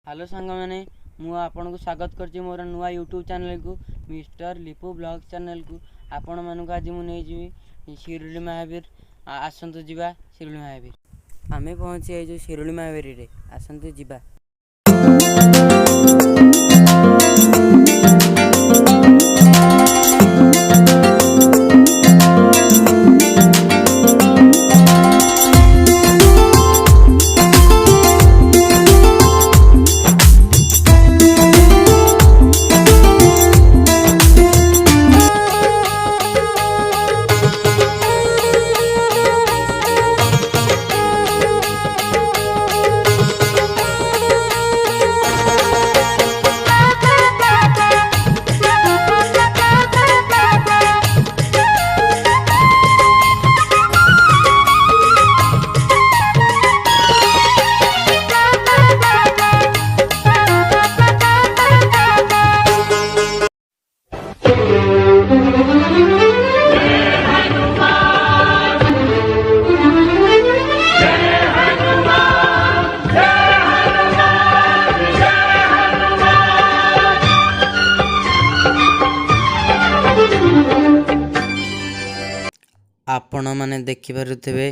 Hello सांग मैंने आपन को स्वागत करछि मोर नुआ यूट्यूब चैनल को मिस्टर लिपू ब्लॉग चैनल को आपण मानक आज मुझे शिरोली महावीर आसतु जीवा शिरोली महावीर आमे पहुँचे जो शिरोली महावीर रे आसतु जीवा। आपण माने देखि पारुथिबे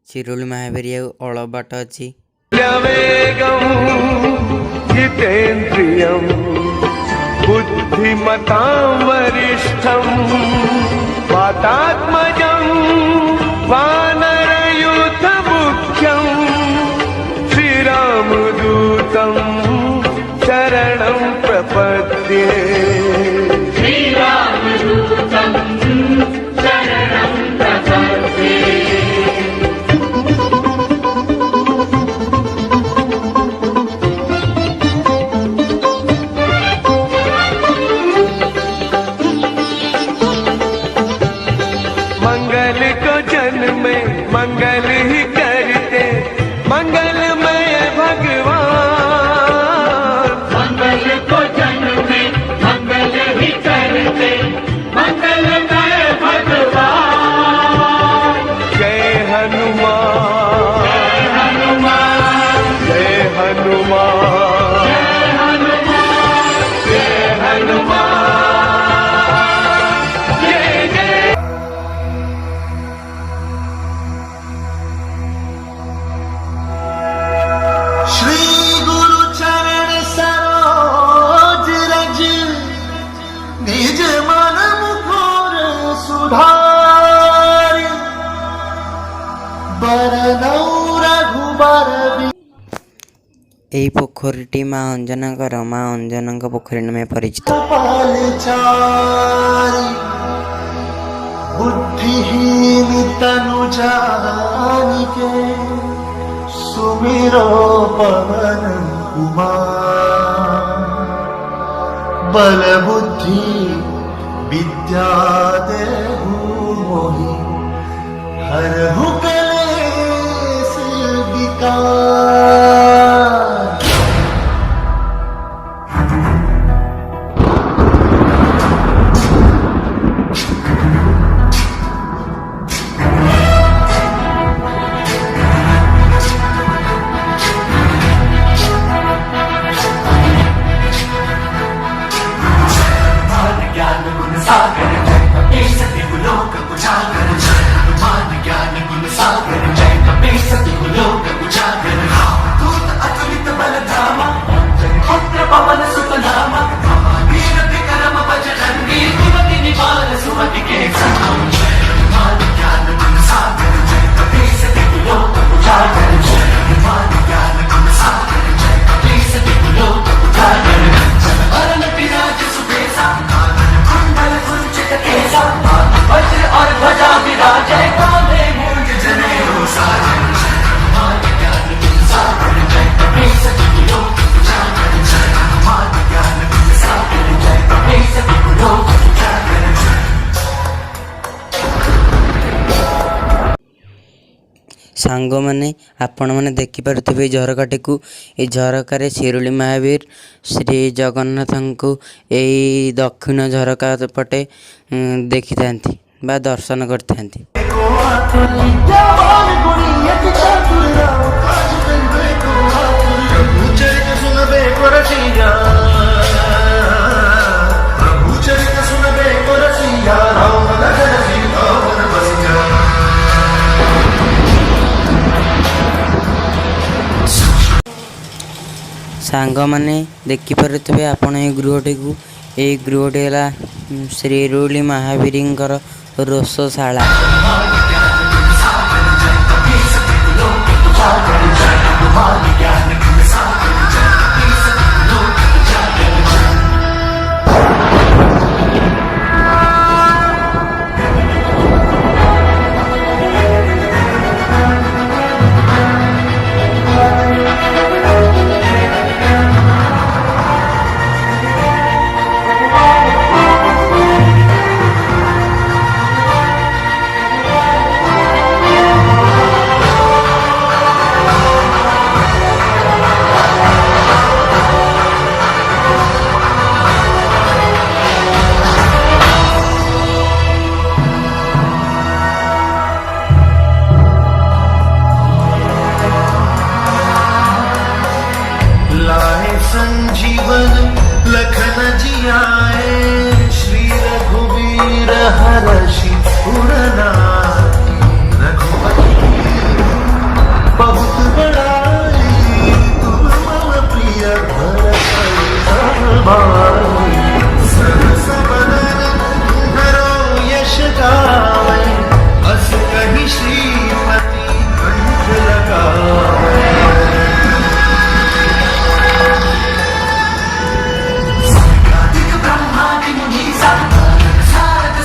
शिरोली महावीर अल बाट अछि जितेन्द्रियं बुद्धिमतां वरिष्ठं वातात्मजं वानरयूथमुख्यं श्रीरामदूतं शरणं प्रपद्ये। मंगल को जन्म में मंगल ही करते मंगलमय भगवान। मंगल को जन्म में मंगल ही करते मंगलमय भगवान। जय हनुमान जय हनुमान जय हनुमान जय हनुमान जय हनुमान जय जय। श्री गुरु चरण सरोज रज निज मन मुकुर सुधार बरनौ रघुबर एई पोखरीटी माँ अंजनाकर माँ अंजना पोखरी नामे परिचित। पाल चारि बुद्धिहीन तनु जानिके सुमिरो पवन कुमार। बल बुद्धि विद्या देहु मोहि हरहु कलेश विकार। सांग मैंने आपण मैंने देखिपे झरकाटी को ये झरकार शिरोली महावीर श्री जगन्नाथ को यही दक्षिण झरका पटे देखी था दर्शन करते। को ସାଙ୍ଗମାନେ ଦେଖିପାରୁଥିବେ ଆପଣ ଏହି ଗୃହଟିକୁ। ଏହି ଗୃହଟି ହେଲା ଶ୍ରୀରୁଳି ମହାବୀରଙ୍କର ରୋଷଶାଳା। लाए संजीवन लखन जियाए, श्री रघुवीर हर्षि उर नाए।